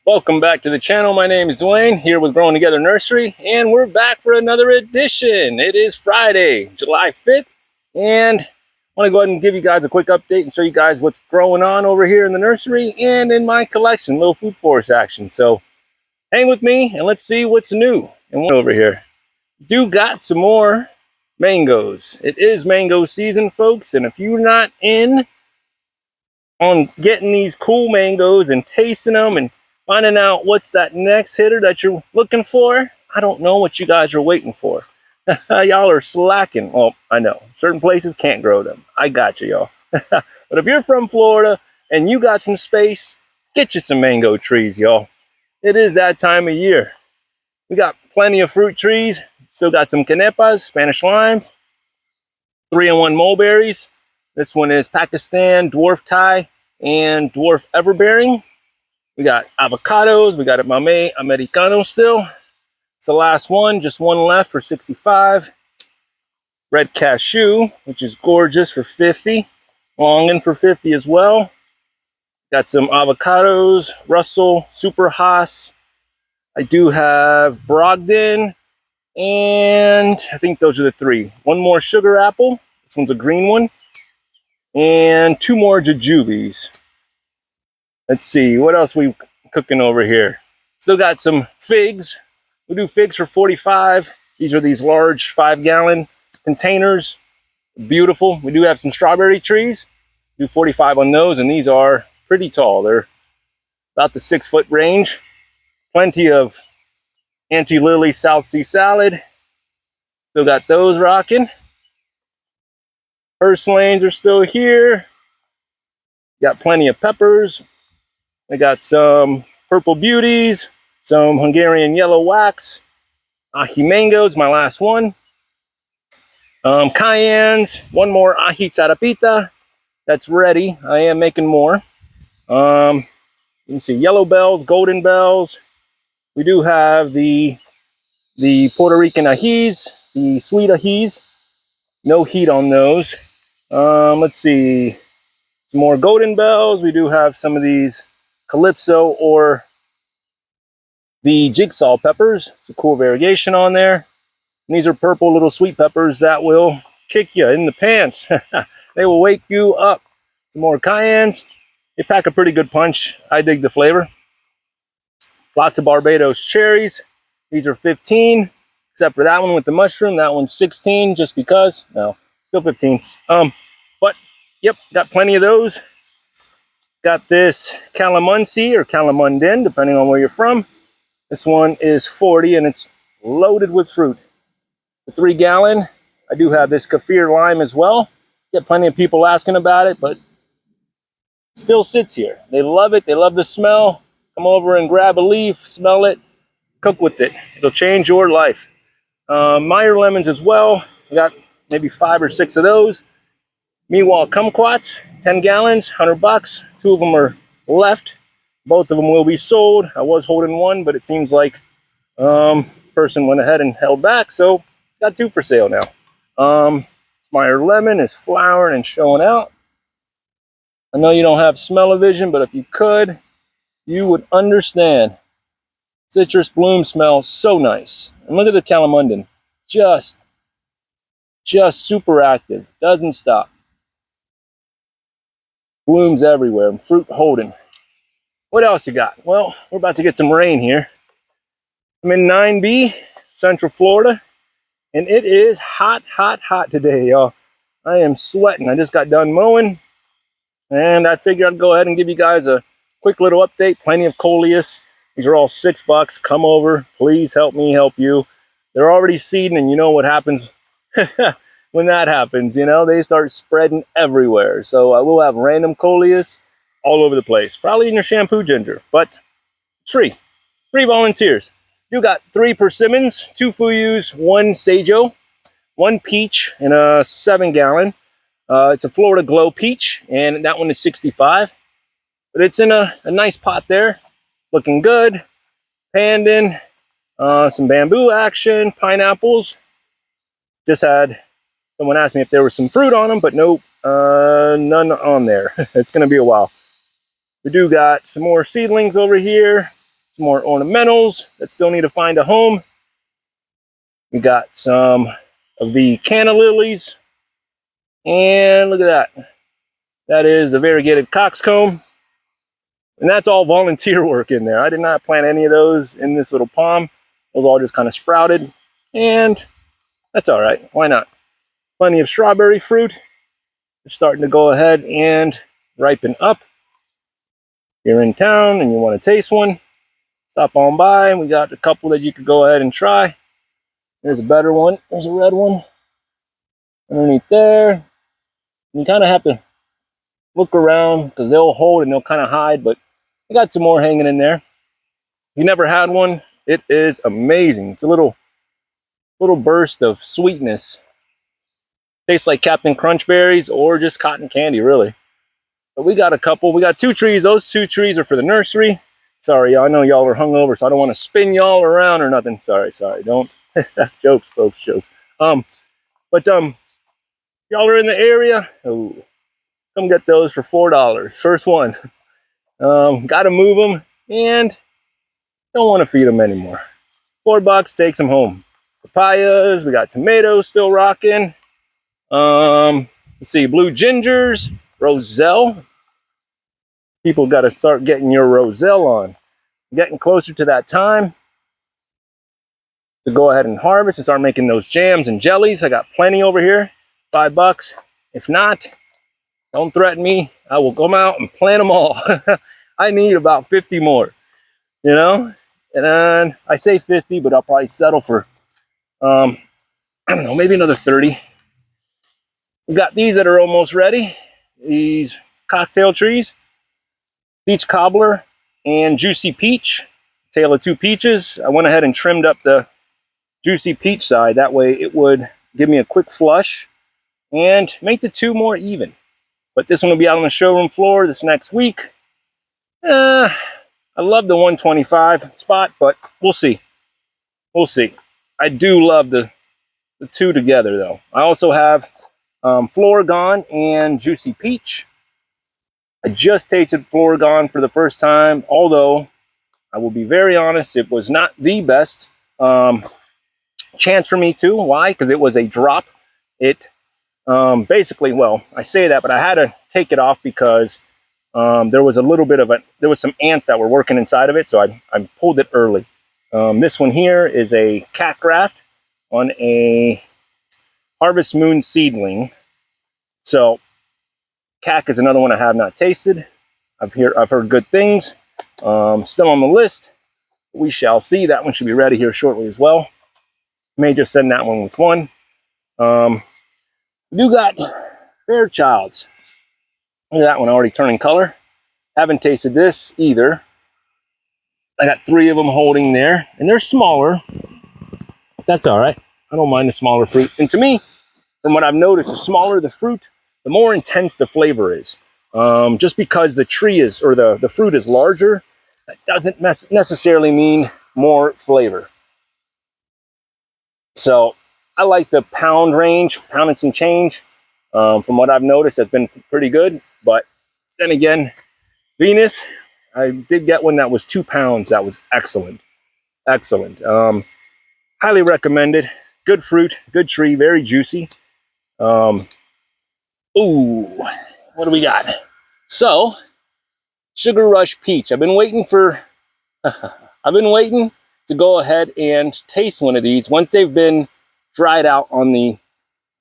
Welcome back to the channel. My name is Dwayne, here with Growing Together Nursery, and we're back for another edition. It is Friday, July 5th, and I want to go ahead and give you guys a quick update and show you guys what's growing on over here in the nursery and in my collection, little food forest action. So hang with me and let's see what's new and what over here. Do got some more mangoes. It is mango season, folks, and if you're not in on getting these cool mangoes and tasting them and finding out what's that next hitter that you're looking for, I don't know what you guys are waiting for. Y'all are slacking. Well, I know certain places can't grow them. I got you, y'all. But if you're from Florida and you got some space, get you some mango trees, y'all. It is that time of year. We got plenty of fruit trees. Still got some canepas, Spanish lime, 3-in-1 mulberries. This one is Pakistan, dwarf Thai, and dwarf everbearing. We got avocados. We got a Mamey Americano still. It's the last one, just one left for 65. Red cashew, which is gorgeous, for 50. Longin for 50 as well. Got some avocados, Russell, Super Haas. I do have Brogdon, and I think those are the three. One more sugar apple. This one's a green one. And two more jujubes. Let's see, what else we cooking over here? Still got some figs. We do figs for 45. These are these large 5-gallon containers. Beautiful. We do have some strawberry trees. Do 45 on those, and these are pretty tall. They're about the 6-foot range. Plenty of Auntie Lily South Sea salad. Still got those rocking. Purslanes are still here. Got plenty of peppers. I got some purple beauties, some Hungarian yellow wax, ají mangoes, my last one. Cayennes, one more ají charapita that's ready. I am making more. You can see yellow bells, golden bells. We do have the Puerto Rican ajís, the sweet ajís. No heat on those. Let's see, some more golden bells. We do have some of these Calypso or the jigsaw peppers. It's a cool variation on there. And these are purple little sweet peppers that will kick you in the pants. They will wake you up. Some more cayennes. They pack a pretty good punch. I dig the flavor. Lots of Barbados cherries. These are 15, except for that one with the mushroom. That one's 16 just because. No, still 15. But yep, got plenty of those. Got this calamansi or calamundin, depending on where you're from. This one is 40 and it's loaded with fruit. The 3-gallon. I do have this kaffir lime as well. Get plenty of people asking about it, but it still sits here. They love it. They love the smell. Come over and grab a leaf, smell it, cook with it. It'll change your life. Meyer lemons as well. We got maybe 5 or 6 of those. Miwok kumquats, 10 gallons, $100. 2 of them are left. Both of them will be sold. I was holding one, but it seems like person went ahead and held back, so got 2 for sale now. Meyer lemon is flowering and showing out. I know you don't have smell-o-vision, but if you could, you would understand. Citrus bloom smells so nice. And look at the calamundin. Just super active. Doesn't stop. Blooms everywhere and fruit holding. What else you got? Well, we're about to get some rain here. I'm in 9B, Central Florida, and it is hot, hot, hot today, y'all. I am sweating. I just got done mowing, and I figured I'd go ahead and give you guys a quick little update. Plenty of coleus. These are all $6. Come over. Please help me help you. They're already seeding, and you know what happens when that happens. You know, they start spreading everywhere. So I will have random coleus all over the place. Probably in your shampoo ginger, but free volunteers. You got 3 persimmons, 2 fuyus, 1 sago, 1 peach in a 7-gallon. It's a Florida Glow peach, and that one is 65. But it's in a nice pot there, looking good. Pandan, some bamboo action, pineapples. Just had someone ask me if there was some fruit on them, but nope, none on there. It's going to be a while. We do got some more seedlings over here. some more ornamentals that still need to find a home. We got some of the canna lilies. And look at that. That is a variegated coxcomb. And that's all volunteer work in there. I did not plant any of those in this little palm. Those all just kind of sprouted. And that's all right. Why not? Plenty of strawberry fruit. They're starting to go ahead and ripen up. If you're in town and you want to taste one, stop on by. We got a couple that you could go ahead and try. There's a better one. There's a red one underneath there. You kind of have to look around because they'll hold and they'll kind of hide, but I got some more hanging in there. If you never had one, it is amazing. It's a little burst of sweetness. Tastes like Captain Crunch berries or just cotton candy, really. But we got a couple. We got 2 trees. Those 2 trees are for the nursery. Sorry, y'all. I know y'all are hungover, so I don't want to spin y'all around or nothing. Sorry. Don't. Jokes, folks, jokes. But y'all are in the area. Oh, come get those for $4. First one. Got to move them and don't want to feed them anymore. $4, takes them home. Papayas. We got tomatoes still rocking. Let's see, blue gingers, roselle. People got to start getting your roselle on. Getting closer to that time to go ahead and harvest and start making those jams and jellies. I got plenty over here. $5. If not, don't threaten me. I will come out and plant them all. I need about 50 more, you know? And then I say 50, but I'll probably settle for, I don't know, maybe another 30. We got these that are almost ready. These cocktail trees, peach cobbler and juicy peach, tale of 2 peaches. I went ahead and trimmed up the juicy peach side. That way it would give me a quick flush and make the 2 more even. But this one will be out on the showroom floor this next week. I love the 125 spot, but we'll see. We'll see. I do love the 2 together, though. I also have Floragon and Juicy Peach. I just tasted Floragon for the first time, although I will be very honest, it was not the best chance for me to. Why? Because it was a drop. It basically, well, I say that, but I had to take it off because there was a little bit of there was some ants that were working inside of it, so I pulled it early. This one here is a cat graft on a Harvest Moon seedling. So CAC is another one I have not tasted. I've heard good things. Still on the list. We shall see. That one should be ready here shortly as well. May just send that one with one. You got Fairchilds. Look at that one already turning color. Haven't tasted this either. I got 3 of them holding there, and they're smaller. That's all right. I don't mind the smaller fruit. And to me, from what I've noticed, the smaller the fruit, the more intense the flavor is. Just because the tree is, or the fruit is larger, that doesn't necessarily mean more flavor. So I like the pound range, pound and some change. From what I've noticed, that's been pretty good. But then again, Venus, I did get one that was 2 pounds. That was excellent. Excellent. Highly recommended. Good fruit, good tree, very juicy. Ooh, what do we got? So, Sugar Rush Peach. I've been waiting to go ahead and taste one of these once they've been dried out on the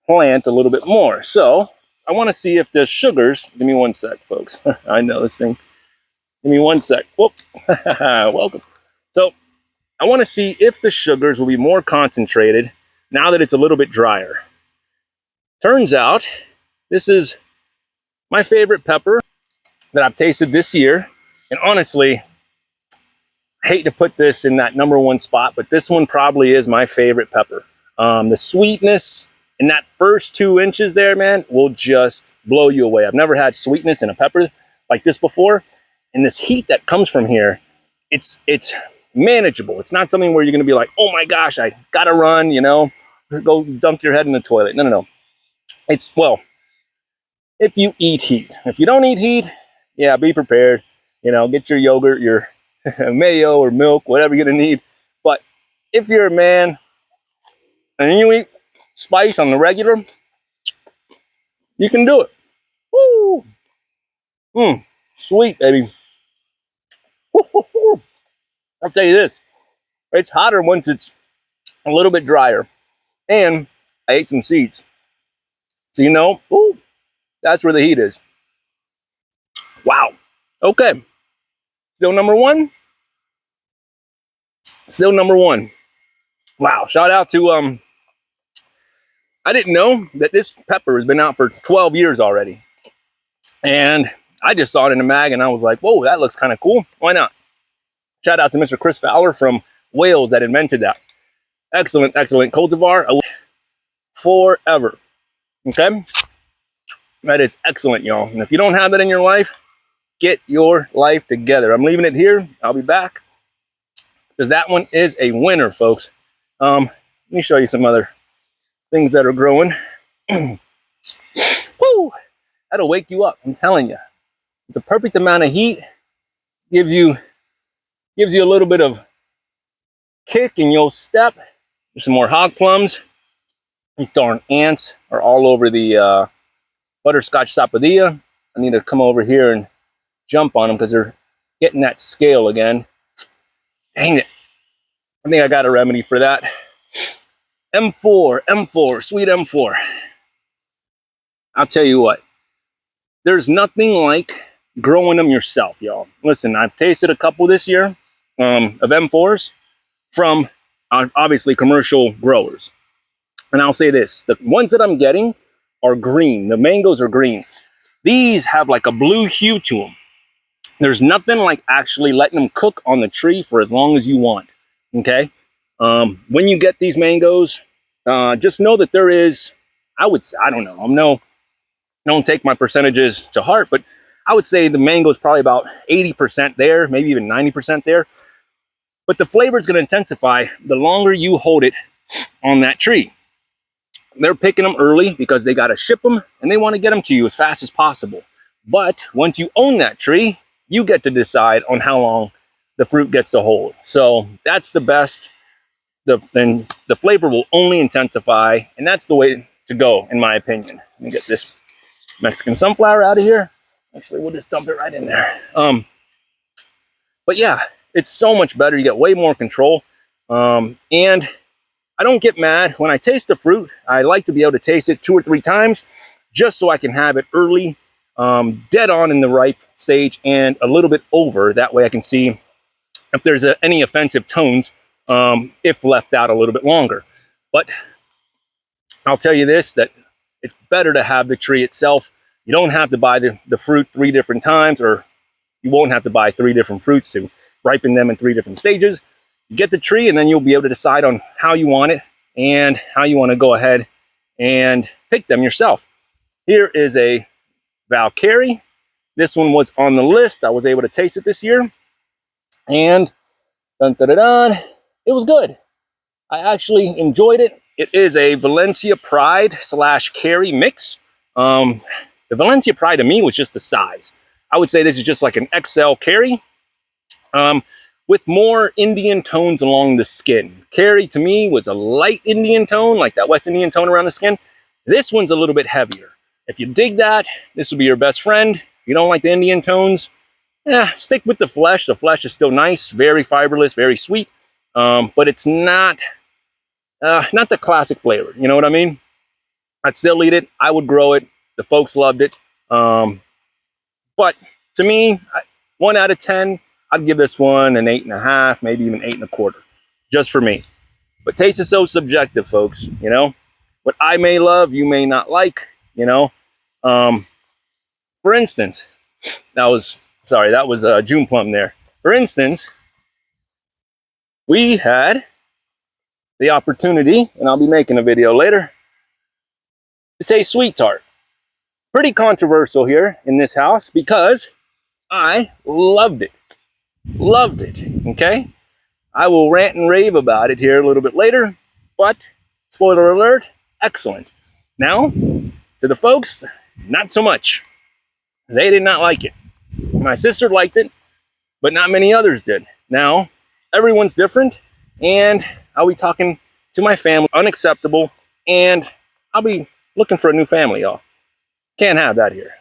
plant a little bit more. So, I want to see if the sugars, give me one sec, folks. I know this thing. Give me one sec. Whoop. Welcome. So, I want to see if the sugars will be more concentrated now that it's a little bit drier. Turns out, this is my favorite pepper that I've tasted this year. And honestly, I hate to put this in that #1 spot, but this one probably is my favorite pepper. The sweetness in that first 2 inches there, man, will just blow you away. I've never had sweetness in a pepper like this before. And this heat that comes from here, it's manageable. It's not something where you're going to be like, oh my gosh, I got to run, you know, go dunk your head in the toilet. No. It's, well, if you eat heat. If you don't eat heat, yeah, be prepared. You know, get your yogurt, your mayo or milk, whatever you're gonna need. But if you're a man and you eat spice on the regular, you can do it. Woo! Sweet, baby. Woo-hoo-hoo. I'll tell you this, it's hotter once it's a little bit drier. And I ate some seeds. So ooh, that's where the heat is. Wow. Okay. Still number one. Still number one. Wow. Shout out to I didn't know that this pepper has been out for 12 years already. And I just saw it in the mag and I was like, whoa, that looks kind of cool. Why not? Shout out to Mr. Chris Fowler from Wales that invented that. Excellent, excellent cultivar. Forever. Okay? That is excellent, y'all. And if you don't have that in your life, get your life together. I'm leaving it here. I'll be back. Because that one is a winner, folks. Let me show you some other things that are growing. Woo! That'll wake you up, I'm telling you. It's a perfect amount of heat. Gives you a little bit of kick in your step. There's some more hog plums. These darn ants are all over the butterscotch sapodilla. I need to come over here and jump on them because they're getting that scale again. Dang it. I think I got a remedy for that. M4, sweet M4. I'll tell you what. There's nothing like growing them yourself, y'all. Listen, I've tasted a couple this year of M4s from obviously commercial growers. And I'll say this, the ones that I'm getting are green. The mangoes are green. These have like a blue hue to them. There's nothing like actually letting them cook on the tree for as long as you want, okay? When you get these mangoes, just know that there is, I don't know, don't take my percentages to heart, but I would say the mango is probably about 80% there, maybe even 90% there. But the flavor is going to intensify the longer you hold it on that tree. They're picking them early because they got to ship them and they want to get them to you as fast as possible. But once you own that tree, you get to decide on how long the fruit gets to hold. So that's the best. Then the flavor will only intensify, and that's the way to go, in my opinion. Let me get this Mexican sunflower out of here. Actually, we'll just dump it right in there. But yeah, it's so much better. You get way more control. And I don't get mad when I taste the fruit. I like to be able to taste it 2 or 3 times just so I can have it early, dead on in the ripe stage and a little bit over. That way I can see if there's any offensive tones if left out a little bit longer. But I'll tell you this, that it's better to have the tree itself. You don't have to buy the fruit 3 different times, or you won't have to buy 3 different fruits to ripen them in 3 different stages. You get the tree and then you'll be able to decide on how you want it and how you want to go ahead and pick them yourself. Here is a Valkyrie. This one was on the list. I was able to taste it this year. And it was good. I actually enjoyed it. It is a Valencia Pride / Carry mix. The Valencia Pride to me was just the size. I would say this is just like an XL Carry. With more Indian tones along the skin. Carry to me was a light Indian tone, like that West Indian tone around the skin. This one's a little bit heavier. If you dig that, this will be your best friend. If you don't like the Indian tones, stick with the flesh. The flesh is still nice, very fiberless, very sweet, but it's not the classic flavor. You know what I mean? I'd still eat it. I would grow it. The folks loved it. But to me, 1 out of 10, I'd give this one an 8.5, maybe even 8.25, just for me. But taste is so subjective, folks. You know, what I may love, you may not like. You know, for instance, that was June plum there. For instance, we had the opportunity, and I'll be making a video later, to taste sweet tart. Pretty controversial here in this house because I loved it. Loved it, okay? I will rant and rave about it here a little bit later, but spoiler alert, excellent. Now, to the folks, not so much. They did not like it. My sister liked it, but not many others did. Now, everyone's different, and I'll be talking to my family, unacceptable, and I'll be looking for a new family, y'all. Can't have that here.